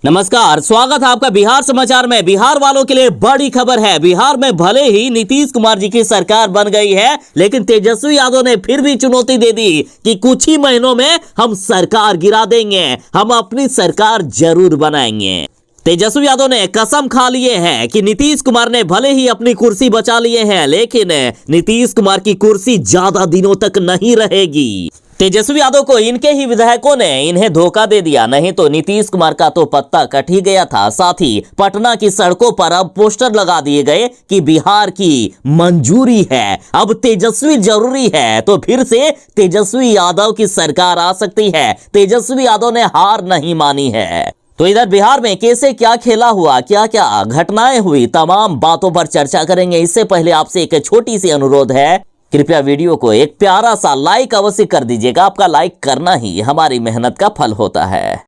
नमस्कार, स्वागत है आपका बिहार समाचार में। बिहार वालों के लिए बड़ी खबर है। बिहार में भले ही नीतीश कुमार जी की सरकार बन गई है, लेकिन तेजस्वी यादव ने फिर भी चुनौती दे दी कि कुछ ही महीनों में हम सरकार गिरा देंगे, हम अपनी सरकार जरूर बनाएंगे। तेजस्वी यादव ने कसम खा लिए हैं कि नीतीश कुमार ने भले ही अपनी कुर्सी बचा लिए हैं, लेकिन नीतीश कुमार की कुर्सी ज्यादा दिनों तक नहीं रहेगी। तेजस्वी यादव को इनके ही विधायकों ने इन्हें धोखा दे दिया, नहीं तो नीतीश कुमार का तो पत्ता कट ही गया था। साथ ही पटना की सड़कों पर अब पोस्टर लगा दिए गए कि बिहार की मंजूरी है, अब तेजस्वी जरूरी है, तो फिर से तेजस्वी यादव की सरकार आ सकती है। तेजस्वी यादव ने हार नहीं मानी है। तो इधर बिहार में कैसे क्या खेला हुआ, क्या क्या घटनाएं हुई, तमाम बातों पर चर्चा करेंगे। इससे पहले आपसे एक छोटी सी अनुरोध है, कृपया वीडियो को एक प्यारा सा लाइक अवश्य कर दीजिएगा। आपका लाइक करना ही हमारी मेहनत का फल होता है।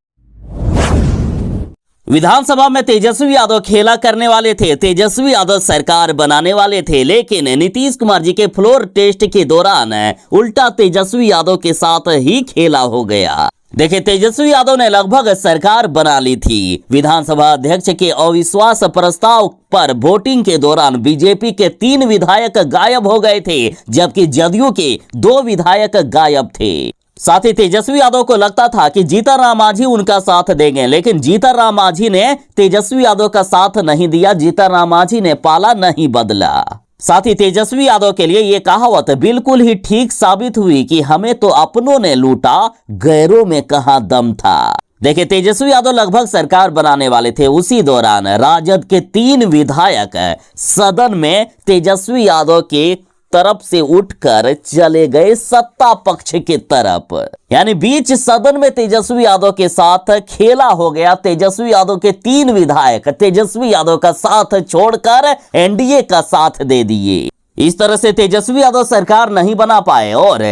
विधानसभा में तेजस्वी यादव खेला करने वाले थे, तेजस्वी यादव सरकार बनाने वाले थे, लेकिन नीतीश कुमार जी के फ्लोर टेस्ट के दौरान उल्टा तेजस्वी यादव के साथ ही खेला हो गया। देखिए, तेजस्वी यादव ने लगभग सरकार बना ली थी। विधानसभा अध्यक्ष के अविश्वास प्रस्ताव पर वोटिंग के दौरान बीजेपी के 3 विधायक गायब हो गए थे, जबकि जदयू के 2 विधायक गायब थे। साथ ही तेजस्वी यादव को लगता था कि जीतन राम मांझी उनका साथ देंगे, लेकिन जीतन राम मांझी ने तेजस्वी यादव का साथ नहीं दिया। जीतन राम मांझी ने पाला नहीं बदला। साथ ही तेजस्वी यादव के लिए यह कहावत बिल्कुल ही ठीक साबित हुई कि हमें तो अपनों ने लूटा, गैरों में कहां दम था। देखिए, तेजस्वी यादव लगभग सरकार बनाने वाले थे। उसी दौरान राजद के 3 विधायक सदन में तेजस्वी यादव के तरफ से उठकर चले गए सत्ता पक्ष की तरफ, यानी बीच सदन में तेजस्वी यादव के साथ खेला हो गया। तेजस्वी यादव के 3 विधायक तेजस्वी यादव का साथ छोड़कर एनडीए का साथ दे दिए। इस तरह से तेजस्वी यादव सरकार नहीं बना पाए और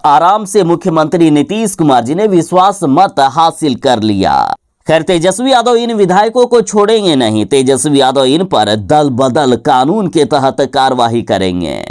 आराम से मुख्यमंत्री नीतीश कुमार जी ने विश्वास मत हासिल कर लिया। खैर, तेजस्वी यादव इन विधायकों को छोड़ेंगे नहीं। तेजस्वी यादव इन पर दल बदल कानून के तहत कार्रवाई करेंगे।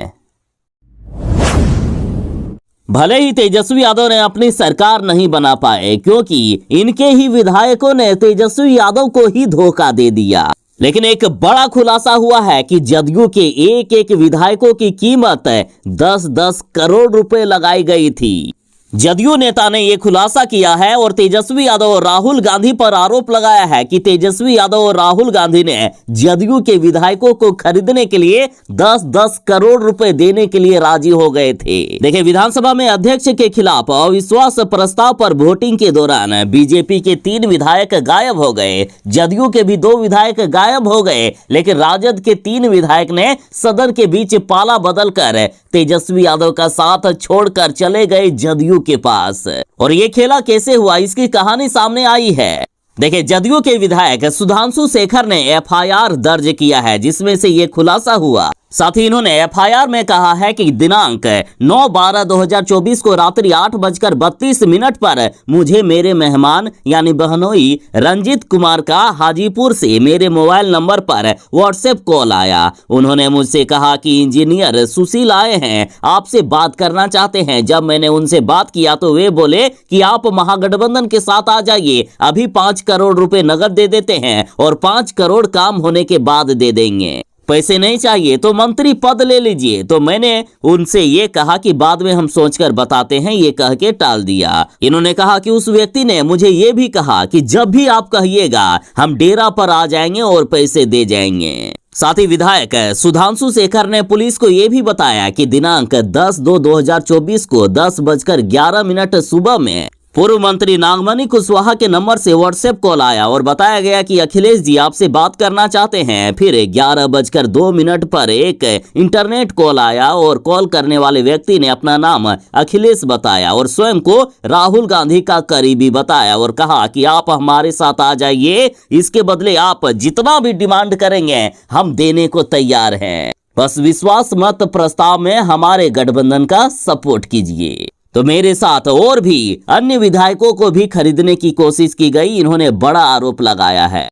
भले ही तेजस्वी यादव ने अपनी सरकार नहीं बना पाए, क्योंकि इनके ही विधायकों ने तेजस्वी यादव को ही धोखा दे दिया, लेकिन एक बड़ा खुलासा हुआ है कि जदयू के एक एक विधायकों की कीमत 10-10 करोड़ रुपए लगाई गई थी। जदयू नेता ने यह खुलासा किया है और तेजस्वी यादव और राहुल गांधी पर आरोप लगाया है कि तेजस्वी यादव और राहुल गांधी ने जदयू के विधायकों को खरीदने के लिए 10-10 करोड़ रुपए देने के लिए राजी हो गए थे। देखिए, विधानसभा में अध्यक्ष के खिलाफ अविश्वास प्रस्ताव पर वोटिंग के दौरान बीजेपी के 3 विधायक गायब हो गए, जदयू के भी 2 विधायक गायब हो गए, लेकिन राजद के 3 विधायक ने सदन के बीच पाला बदलकर तेजस्वी यादव का साथ छोड़कर चले गए जदयू के पास। और ये खेला कैसे हुआ, इसकी कहानी सामने आई है। देखिए, जदयू के विधायक सुधांशु शेखर ने एफआईआर दर्ज किया है, जिसमें से ये खुलासा हुआ। साथ ही इन्होंने एफआईआर में कहा है कि दिनांक 9/12/2024 को रात्रि 8:32 पर मुझे मेरे मेहमान यानी बहनोई रंजीत कुमार का हाजीपुर से मेरे मोबाइल नंबर पर व्हाट्सएप कॉल आया। उन्होंने मुझसे कहा कि इंजीनियर सुशील आए हैं, आपसे बात करना चाहते हैं। जब मैंने उनसे बात किया तो वे बोले कि आप महागठबंधन के साथ आ जाइए, अभी 5 करोड़ रुपए नगद दे देते हैं और 5 करोड़ काम होने के बाद दे देंगे। पैसे नहीं चाहिए तो मंत्री पद ले लीजिए। तो मैंने उनसे ये कहा कि बाद में हम सोचकर बताते हैं, ये कह के टाल दिया। इन्होंने कहा कि उस व्यक्ति ने मुझे ये भी कहा कि जब भी आप कहिएगा हम डेरा पर आ जाएंगे और पैसे दे जाएंगे। साथ ही विधायक सुधांशु शेखर ने पुलिस को यह भी बताया कि दिनांक 10/2/2024 को 10:11 सुबह में पूर्व मंत्री नागमणि कुशवाहा के नंबर से व्हाट्सएप कॉल आया और बताया गया कि अखिलेश जी आपसे बात करना चाहते हैं। फिर 11:02 पर एक इंटरनेट कॉल आया और कॉल करने वाले व्यक्ति ने अपना नाम अखिलेश बताया और स्वयं को राहुल गांधी का करीबी बताया और कहा कि आप हमारे साथ आ जाइए, इसके बदले आप जितना भी डिमांड करेंगे हम देने को तैयार हैं, बस विश्वास मत प्रस्ताव में हमारे गठबंधन का सपोर्ट कीजिए। तो मेरे साथ और भी अन्य विधायकों को भी खरीदने की कोशिश की गई, इन्होंने बड़ा आरोप लगाया है।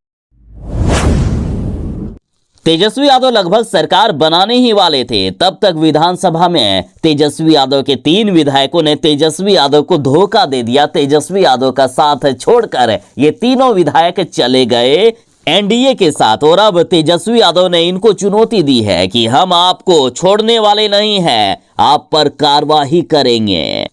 तेजस्वी यादव लगभग सरकार बनाने ही वाले थे, तब तक विधानसभा में तेजस्वी यादव के 3 विधायकों ने तेजस्वी यादव को धोखा दे दिया। तेजस्वी यादव का साथ छोड़कर ये तीनों विधायक चले गए एनडीए के साथ, और अब तेजस्वी यादव ने इनको चुनौती दी है कि हम आपको छोड़ने वाले नहीं हैं, आप पर कार्रवाई करेंगे।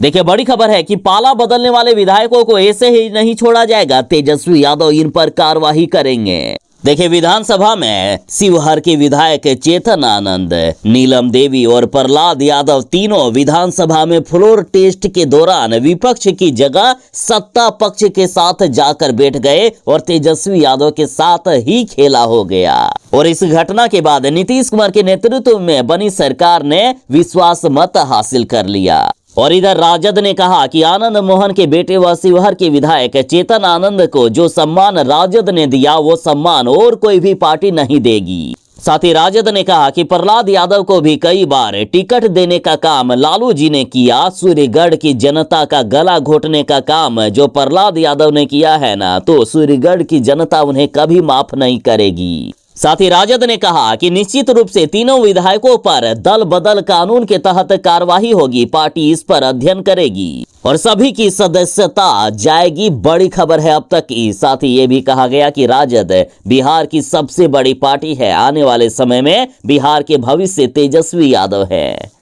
देखिए, बड़ी खबर है कि पाला बदलने वाले विधायकों को ऐसे ही नहीं छोड़ा जाएगा। तेजस्वी यादव इन पर कार्रवाई करेंगे। देखिए, विधानसभा में शिवहर के विधायक चेतन आनंद, नीलम देवी और प्रहलाद यादव तीनों विधानसभा में फ्लोर टेस्ट के दौरान विपक्ष की जगह सत्ता पक्ष के साथ जाकर बैठ गए और तेजस्वी यादव के साथ ही खेला हो गया। और इस घटना के बाद नीतीश कुमार के नेतृत्व में बनी सरकार ने विश्वास मत हासिल कर लिया। और इधर राजद ने कहा कि आनंद मोहन के बेटे व शिवहर के विधायक चेतन आनंद को जो सम्मान राजद ने दिया वो सम्मान और कोई भी पार्टी नहीं देगी। साथ ही राजद ने कहा कि प्रहलाद यादव को भी कई बार टिकट देने का काम लालू जी ने किया। सूर्यगढ़ की जनता का गला घोटने का काम जो प्रहलाद यादव ने किया है ना, तो सूर्यगढ़ की जनता उन्हें कभी माफ नहीं करेगी। साथ ही राजद ने कहा कि निश्चित रूप से तीनों विधायकों पर दल बदल कानून के तहत कार्रवाई होगी। पार्टी इस पर अध्ययन करेगी और सभी की सदस्यता जाएगी। बड़ी खबर है अब तक की। साथ ही ये भी कहा गया कि राजद बिहार की सबसे बड़ी पार्टी है। आने वाले समय में बिहार के भविष्य तेजस्वी यादव है।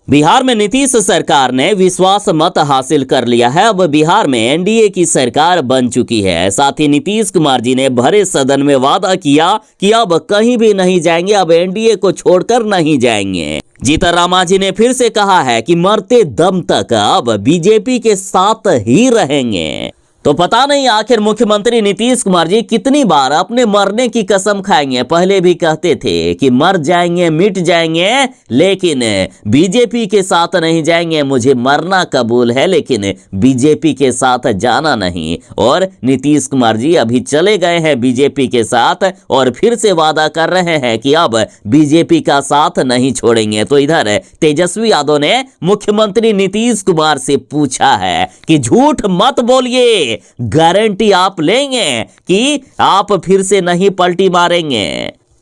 बिहार में नीतीश सरकार ने विश्वास मत हासिल कर लिया है। अब बिहार में एनडीए की सरकार बन चुकी है। साथ ही नीतीश कुमार जी ने भरे सदन में वादा किया कि अब कहीं भी नहीं जाएंगे, अब एनडीए को छोड़कर नहीं जाएंगे। जीतन राम मांझी ने फिर से कहा है कि मरते दम तक अब बीजेपी के साथ ही रहेंगे। तो पता नहीं आखिर मुख्यमंत्री नीतीश कुमार जी कितनी बार अपने मरने की कसम खाएंगे। पहले भी कहते थे कि मर जाएंगे, मिट जाएंगे, लेकिन बीजेपी के साथ नहीं जाएंगे। मुझे मरना कबूल है लेकिन बीजेपी के साथ जाना नहीं। और नीतीश कुमार जी अभी चले गए हैं बीजेपी के साथ और फिर से वादा कर रहे हैं कि अब बीजेपी का साथ नहीं छोड़ेंगे। तो इधर तेजस्वी यादव ने मुख्यमंत्री नीतीश कुमार से पूछा है कि झूठ मत बोलिए, गारंटी आप लेंगे कि आप फिर से नहीं पलटी मारेंगे।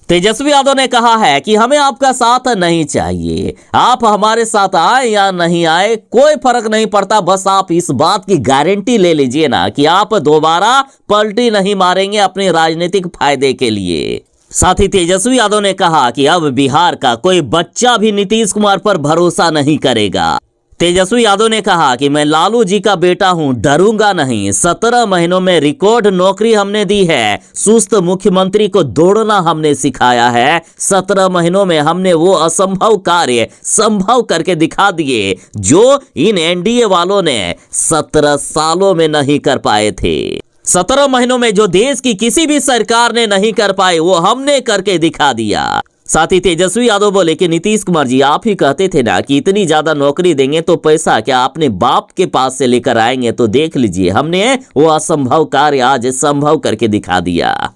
तेजस्वी यादव ने कहा है कि हमें आपका साथ नहीं चाहिए, आप हमारे साथ आए या नहीं आए कोई फर्क नहीं पड़ता, बस आप इस बात की गारंटी ले लीजिए ना कि आप दोबारा पलटी नहीं मारेंगे अपने राजनीतिक फायदे के लिए। साथ ही तेजस्वी यादव ने कहा कि अब बिहार का कोई बच्चा भी नीतीश कुमार पर भरोसा नहीं करेगा। तेजस्वी यादव ने कहा कि मैं लालू जी का बेटा हूं, डरूंगा नहीं। 17 महीनों में रिकॉर्ड नौकरी हमने दी है। सुस्त मुख्यमंत्री को दौड़ना हमने सिखाया है। 17 महीनों में हमने वो असंभव कार्य संभव करके दिखा दिए जो इन एनडीए वालों ने 17 सालों में नहीं कर पाए थे। 17 महीनों में जो देश की किसी भी सरकार ने नहीं कर पाए वो हमने करके दिखा दिया। साथ ही तेजस्वी यादव बोले कि नीतीश कुमार जी आप ही कहते थे ना कि इतनी ज्यादा नौकरी देंगे तो पैसा क्या अपने बाप के पास से लेकर आएंगे, तो देख लीजिए हमने वो असंभव कार्य आज संभव करके दिखा दिया।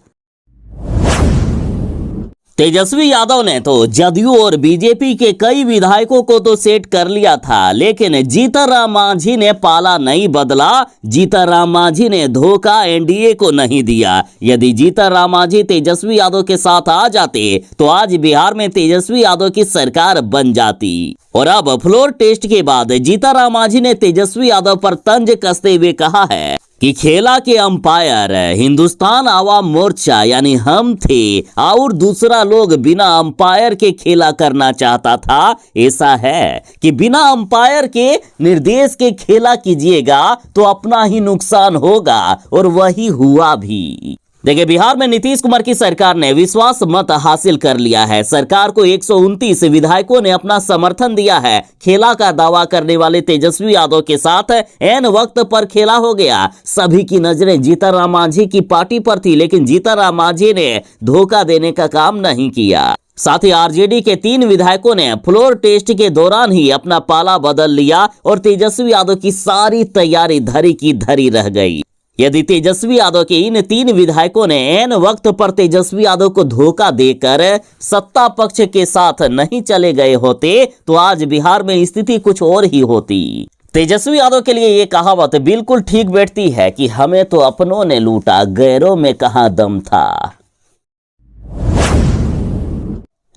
तेजस्वी यादव ने तो जदयू और बीजेपी के कई विधायकों को तो सेट कर लिया था, लेकिन जीतन राम मांझी ने पाला नहीं बदला। जीतन राम मांझी ने धोखा एनडीए को नहीं दिया। यदि जीतन राम मांझी तेजस्वी यादव के साथ आ जाते तो आज बिहार में तेजस्वी यादव की सरकार बन जाती। और अब फ्लोर टेस्ट के बाद जीतन राम मांझी ने तेजस्वी यादव पर तंज कसते हुए कहा है कि खेला के अंपायर हिंदुस्तान आवाम मोर्चा यानी हम थे और दूसरा लोग बिना अंपायर के खेला करना चाहता था। ऐसा है कि बिना अंपायर के निर्देश के खेला कीजिएगा तो अपना ही नुकसान होगा, और वही हुआ भी। देखिए, बिहार में नीतीश कुमार की सरकार ने विश्वास मत हासिल कर लिया है। सरकार को 129 विधायकों ने अपना समर्थन दिया है। खेला का दावा करने वाले तेजस्वी यादव के साथ ऐन वक्त पर खेला हो गया। सभी की नजरें जीतन राम मांझी की पार्टी पर थी, लेकिन जीतन राम मांझी ने धोखा देने का काम नहीं किया। साथ ही आरजेडी के 3 विधायकों ने फ्लोर टेस्ट के दौरान ही अपना पाला बदल लिया और तेजस्वी यादव की सारी तैयारी धरी की धरी रह गई। यदि तेजस्वी यादव के इन 3 विधायकों ने ऐन वक्त पर तेजस्वी यादव को धोखा देकर सत्ता पक्ष के साथ नहीं चले गए होते तो आज बिहार में स्थिति कुछ और ही होती। तेजस्वी यादव के लिए ये कहावत बिल्कुल ठीक बैठती है कि हमें तो अपनों ने लूटा, गैरों में कहां दम था।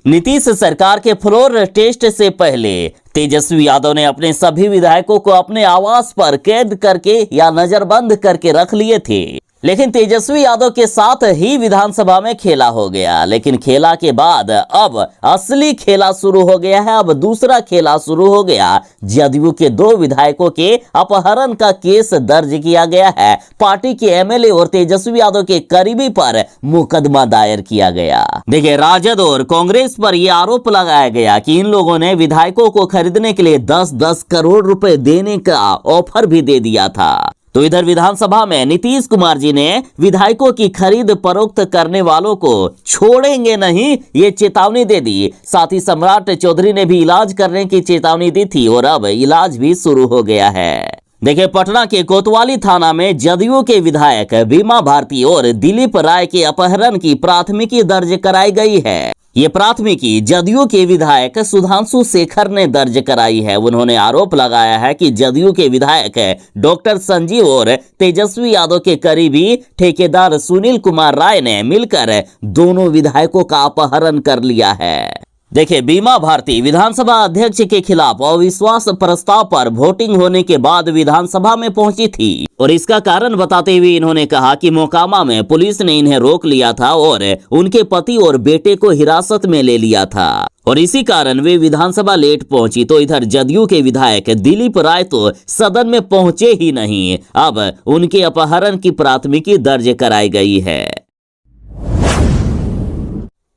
नीतीश सरकार के फ्लोर टेस्ट से पहले तेजस्वी यादव ने अपने सभी विधायकों को अपने आवास पर कैद करके या नजरबंद करके रख लिए थे। लेकिन तेजस्वी यादव के साथ ही विधानसभा में खेला हो गया। लेकिन खेला के बाद अब असली खेला शुरू हो गया है। अब दूसरा खेला शुरू हो गया। जदयू के 2 विधायकों के अपहरण का केस दर्ज किया गया है। पार्टी के एमएलए और तेजस्वी यादव के करीबी पर मुकदमा दायर किया गया। देखिए, राजद और कांग्रेस पर यह आरोप लगाया गया कि इन लोगों ने विधायकों को खरीदने के लिए 10-10 करोड़ रुपए देने का ऑफर भी दे दिया था। तो इधर विधानसभा में नीतीश कुमार जी ने विधायकों की खरीद फरोख्त करने वालों को छोड़ेंगे नहीं, ये चेतावनी दे दी। साथ ही सम्राट चौधरी ने भी इलाज करने की चेतावनी दी थी और अब इलाज भी शुरू हो गया है। देखिए, पटना के कोतवाली थाना में जदयू के विधायक बीमा भारती और दिलीप राय के अपहरण की प्राथमिकी दर्ज कराई गई है। ये प्राथमिकी जदयू के विधायक सुधांशु शेखर ने दर्ज कराई है। उन्होंने आरोप लगाया है कि जदयू के विधायक डॉक्टर संजीव और तेजस्वी यादव के करीबी ठेकेदार सुनील कुमार राय ने मिलकर दोनों विधायकों का अपहरण कर लिया है। देखिए, बीमा भारती विधानसभा अध्यक्ष के खिलाफ अविश्वास प्रस्ताव पर वोटिंग होने के बाद विधानसभा में पहुंची थी और इसका कारण बताते हुए इन्होंने कहा कि मोकामा में पुलिस ने इन्हें रोक लिया था और उनके पति और बेटे को हिरासत में ले लिया था और इसी कारण वे विधानसभा लेट पहुंची। तो इधर जदयू के विधायक दिलीप राय तो सदन में पहुंचे ही नहीं। अब उनके अपहरण की प्राथमिकी दर्ज कराई गई है।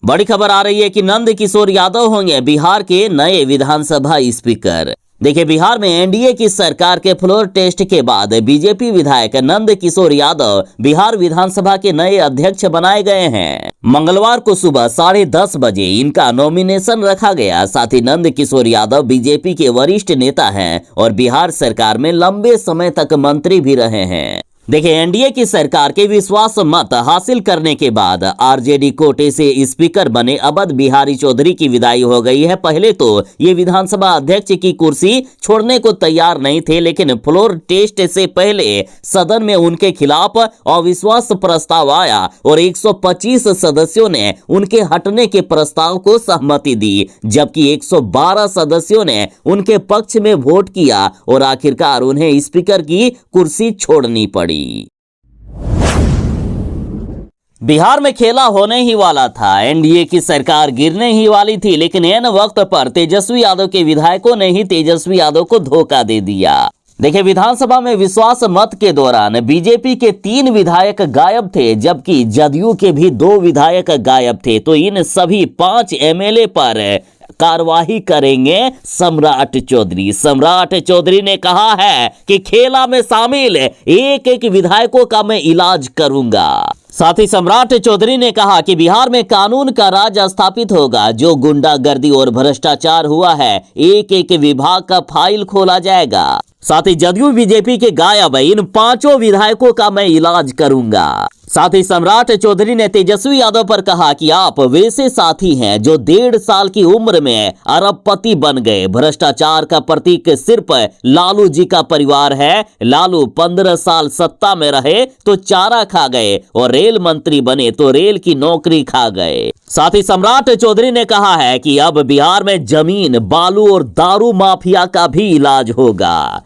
बड़ी खबर आ रही है कि नंद किशोर यादव होंगे बिहार के नए विधानसभा स्पीकर। देखिए, बिहार में एनडीए की सरकार के फ्लोर टेस्ट के बाद बीजेपी विधायक नंद किशोर यादव बिहार विधानसभा के नए अध्यक्ष बनाए गए हैं। मंगलवार को सुबह 10:30 बजे इनका नॉमिनेशन रखा गया। साथ ही नंद किशोर यादव बीजेपी के वरिष्ठ नेता हैं और बिहार सरकार में लंबे समय तक मंत्री भी रहे हैं। देखिए, एनडीए की सरकार के विश्वास मत हासिल करने के बाद आरजेडी कोटे से स्पीकर बने अवध बिहारी चौधरी की विदाई हो गई है। पहले तो ये विधानसभा अध्यक्ष की कुर्सी छोड़ने को तैयार नहीं थे, लेकिन फ्लोर टेस्ट से पहले सदन में उनके खिलाफ अविश्वास प्रस्ताव आया और 125 सदस्यों ने उनके हटने के प्रस्ताव को सहमति दी, जबकि 112 सदस्यों ने उनके पक्ष में वोट किया और आखिरकार उन्हें स्पीकर की कुर्सी छोड़नी पड़ी। बिहार में खेला होने ही वाला था। एनडीए की सरकार गिरने ही वाली थी, लेकिन एन वक्त पर तेजस्वी यादव के विधायकों ने ही तेजस्वी यादव को धोखा दे दिया। देखिए, विधानसभा में विश्वास मत के दौरान बीजेपी के 3 विधायक गायब थे, जबकि जदयू के भी 2 विधायक गायब थे। तो इन सभी 5 एमएलए पर कार्यवाही करेंगे सम्राट चौधरी। सम्राट चौधरी ने कहा है कि खेला में शामिल एक विधायकों का मैं इलाज करूंगा। साथ ही सम्राट चौधरी ने कहा कि बिहार में कानून का राज स्थापित होगा। जो गुंडागर्दी और भ्रष्टाचार हुआ है, एक विभाग का फाइल खोला जाएगा। साथ ही जदयू बीजेपी के गायब इन 5 विधायकों का मैं इलाज करूंगा। साथ ही सम्राट चौधरी ने तेजस्वी यादव पर कहा कि आप वैसे साथी हैं जो 1.5 साल की उम्र में अरबपति बन गए। भ्रष्टाचार का प्रतीक सिर्फ लालू जी का परिवार है। लालू 15 साल सत्ता में रहे तो चारा खा गए और रेल मंत्री बने तो रेल की नौकरी खा गए। साथ ही सम्राट चौधरी ने कहा है कि अब बिहार में जमीन, बालू और दारू माफिया का भी इलाज होगा।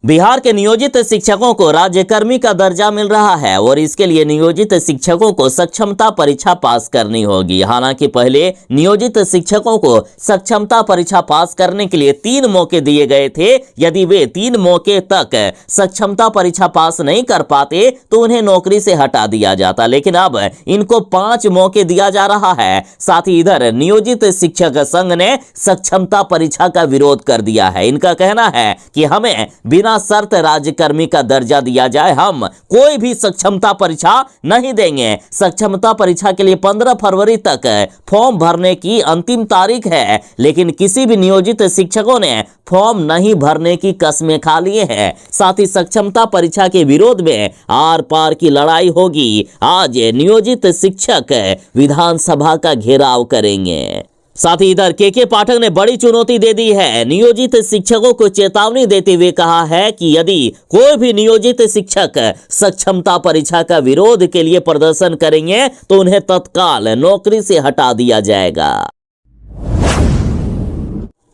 बिहार के नियोजित शिक्षकों को राज्यकर्मी का दर्जा मिल रहा है और इसके लिए नियोजित शिक्षकों को सक्षमता परीक्षा पास करनी होगी। हालांकि पहले नियोजित शिक्षकों को सक्षमता परीक्षा पास करने के लिए 3 मौके दिए गए थे। यदि वे 3 मौके तक सक्षमता परीक्षा पास नहीं कर पाते तो उन्हें नौकरी से हटा दिया जाता, लेकिन अब इनको 5 मौके दिया जा रहा है। साथ ही इधर नियोजित शिक्षक संघ ने सक्षमता परीक्षा का विरोध कर दिया है। इनका कहना है कि हमें बिना शर्त राज्यकर्मी का दर्जा दिया जाए, हम कोई भी सक्षमता परीक्षा नहीं देंगे। सक्षमता परीक्षा के लिए 15 फरवरी तक फॉर्म भरने की अंतिम तारीख है, लेकिन किसी भी नियोजित शिक्षकों ने फॉर्म नहीं भरने की कस्में खा लिए हैं। साथ ही सक्षमता परीक्षा के विरोध में आर पार की लड़ाई होगी। आज नियोजित शिक्षक विधानसभा का घेराव करेंगे। साथ ही इधर के पाठक ने बड़ी चुनौती दे दी है। नियोजित शिक्षकों को चेतावनी देते हुए कहा है कि यदि कोई भी नियोजित शिक्षक सक्षमता परीक्षा का विरोध के लिए प्रदर्शन करेंगे तो उन्हें तत्काल नौकरी से हटा दिया जाएगा।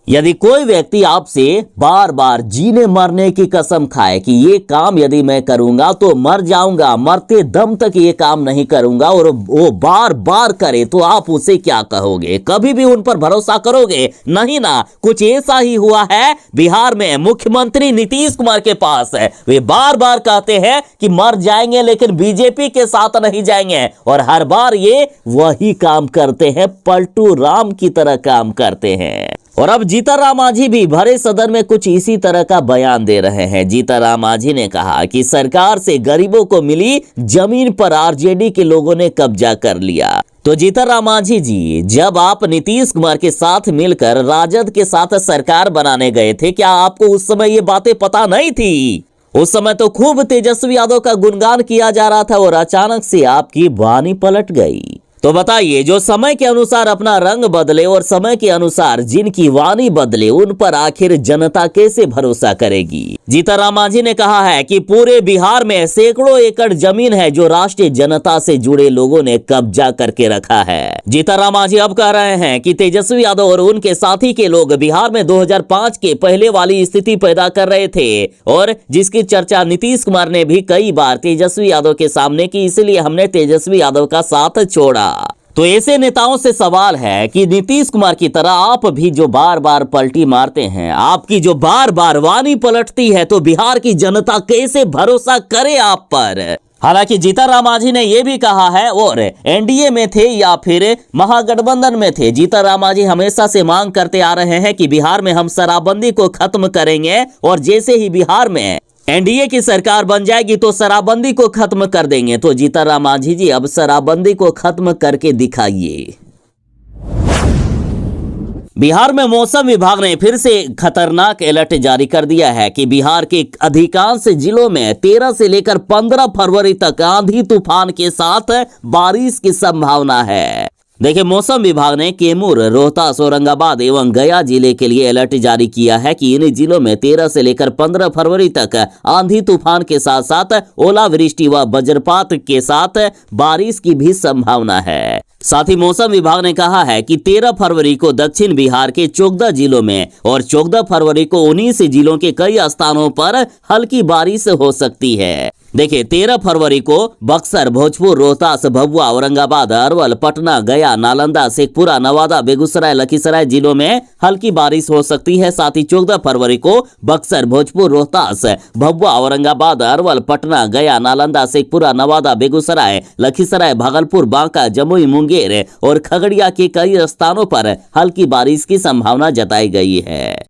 यदि कोई व्यक्ति आपसे बार बार जीने मरने की कसम खाए कि ये काम यदि मैं करूंगा तो मर जाऊंगा, मरते दम तक ये काम नहीं करूंगा, और वो बार बार करे, तो आप उसे क्या कहोगे? कभी भी उन पर भरोसा करोगे? नहीं ना। कुछ ऐसा ही हुआ है बिहार में मुख्यमंत्री नीतीश कुमार के पास। वे बार बार कहते हैं कि मर जाएंगे लेकिन बीजेपी के साथ नहीं जाएंगे, और हर बार ये वही काम करते हैं, पलटू राम की तरह काम करते हैं। और अब जीतनराम मांझी भी भरे सदन में कुछ इसी तरह का बयान दे रहे हैं। जीतनराम मांझी ने कहा कि सरकार से गरीबों को मिली जमीन पर आरजेडी के लोगों ने कब्जा कर लिया। तो जीतनराम मांझी जी, जब आप नीतीश कुमार के साथ मिलकर राजद के साथ सरकार बनाने गए थे, क्या आपको उस समय ये बातें पता नहीं थी? उस समय तो खूब तेजस्वी यादव का गुणगान किया जा रहा था और अचानक से आपकी वाणी पलट गई। तो बताइए, जो समय के अनुसार अपना रंग बदले और समय के अनुसार जिनकी वाणी बदले, उन पर आखिर जनता कैसे भरोसा करेगी? जीतनराम मांझी ने कहा है कि पूरे बिहार में सैकड़ों एकड़ जमीन है जो राष्ट्रीय जनता से जुड़े लोगों ने कब्जा करके रखा है। जीतनराम मांझी अब कह रहे हैं कि तेजस्वी यादव और उनके साथी के लोग बिहार में 2005 के पहले वाली स्थिति पैदा कर रहे थे, और जिसकी चर्चा नीतीश कुमार ने भी कई बार तेजस्वी यादव के सामने की, इसलिए हमने तेजस्वी यादव का साथ छोड़ा। तो ऐसे नेताओं से सवाल है कि नीतीश कुमार की तरह आप भी जो बार बार पलटी मारते हैं, आपकी जो बार बार वाणी पलटती है, तो बिहार की जनता कैसे भरोसा करे आप पर? हालांकि जीतनराम मांझी ने यह भी कहा है, और एनडीए में थे या फिर महागठबंधन में थे, जीतनराम मांझी हमेशा से मांग करते आ रहे हैं कि बिहार में हम शराबबंदी को खत्म करेंगे, और जैसे ही बिहार में एनडीए की सरकार बन जाएगी तो शराबबंदी को खत्म कर देंगे। तो जीतनराम मांझी जी, अब शराबबंदी को खत्म करके दिखाइए। बिहार में मौसम विभाग ने फिर से खतरनाक अलर्ट जारी कर दिया है कि बिहार के अधिकांश जिलों में 13 से लेकर 15 फरवरी तक आंधी तूफान के साथ बारिश की संभावना है। देखिए, मौसम विभाग ने कैमूर, रोहतास, औरंगाबाद एवं गया जिले के लिए अलर्ट जारी किया है कि इन जिलों में 13 से लेकर 15 फरवरी तक आंधी तूफान के साथ साथ ओलावृष्टि व वज्रपात के साथ बारिश की भी संभावना है। साथ ही मौसम विभाग ने कहा है कि 13 फरवरी को दक्षिण बिहार के 14 जिलों में और 14 फरवरी को 19 जिलों के कई स्थानों पर हल्की बारिश हो सकती है। देखिए, 13 फरवरी को बक्सर, भोजपुर, रोहतास, भभुआ, औरंगाबाद, अरवल, पटना, गया, नालंदा, शेखपुरा, नवादा, बेगूसराय, लखीसराय जिलों में हल्की बारिश हो सकती है। साथ ही 14 फरवरी को बक्सर, भोजपुर, रोहतास, भभुआ, औरंगाबाद, अरवल, पटना, गया, नालंदा, शेखपुरा, नवादा, बेगूसराय, लखीसराय, भागलपुर, बांका, जमुई, मुंगेर और खगड़िया के कई स्थानों पर हल्की बारिश की संभावना जताई गई है।